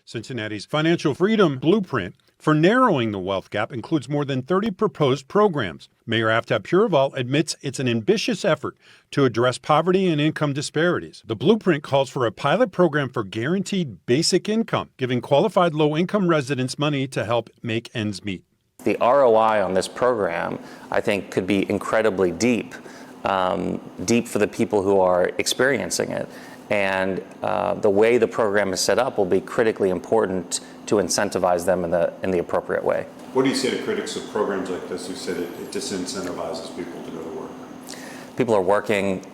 Cincinnati's financial freedom blueprint for narrowing the wealth gap includes more than 30 proposed programs. Mayor Aftab Pureval admits it's an ambitious effort to address poverty and income disparities. The blueprint calls for a pilot program for guaranteed basic income, giving qualified low-income residents money to help make ends meet. The ROI on this program, I think, could be incredibly deep for the people who are experiencing it. And the way the program is set up will be critically important to incentivize them in the appropriate way. What do you say to critics of programs like this who said it disincentivizes people to go to work? People are working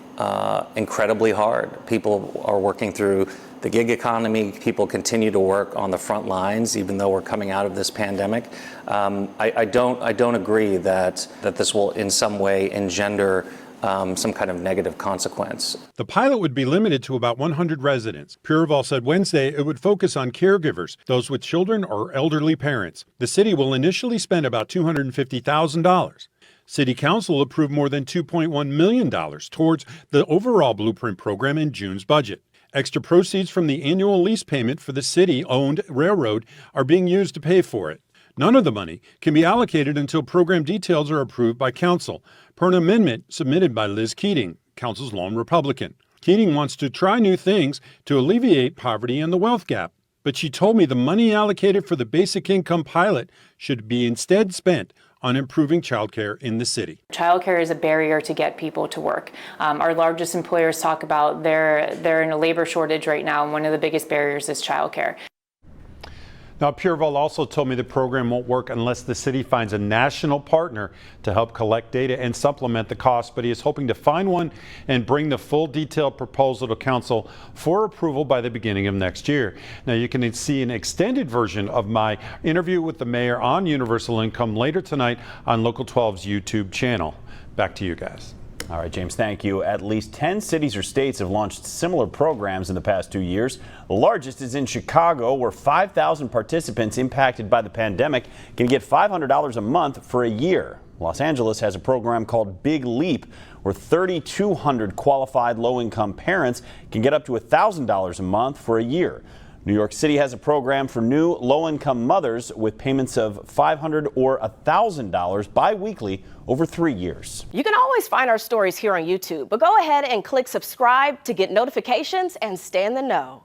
incredibly hard. People are working through the gig economy. People continue to work on the front lines, even though we're coming out of this pandemic. I don't agree that this will in some way engender some kind of negative consequence. The pilot would be limited to about 100 residents. Pureval said Wednesday it would focus on caregivers, those with children or elderly parents. The city will initially spend about $250,000. City Council approved more than $2.1 million towards the overall blueprint program in June's budget. Extra proceeds from the annual lease payment for the city-owned railroad are being used to pay for it. None of the money can be allocated until program details are approved by council, per an amendment submitted by Liz Keating, council's lone Republican. Keating wants to try new things to alleviate poverty and the wealth gap, but she told me the money allocated for the basic income pilot should be instead spent on improving childcare in the city. Childcare is a barrier to get people to work. Our largest employers talk about they're in a labor shortage right now, and one of the biggest barriers is childcare. Now, Pureval also told me the program won't work unless the city finds a national partner to help collect data and supplement the cost, but he is hoping to find one and bring the full detailed proposal to council for approval by the beginning of next year. Now, you can see an extended version of my interview with the mayor on universal income later tonight on Local 12's YouTube channel. Back to you guys. All right, James, thank you. At least 10 cities or states have launched similar programs in the past 2 years. The largest is in Chicago, where 5,000 participants impacted by the pandemic can get $500 a month for a year. Los Angeles has a program called Big Leap, where 3,200 qualified low-income parents can get up to $1,000 a month for a year. New York City has a program for new low-income mothers with payments of $500 or $1,000 bi-weekly over 3 years. You can always find our stories here on YouTube, but go ahead and click subscribe to get notifications and stay in the know.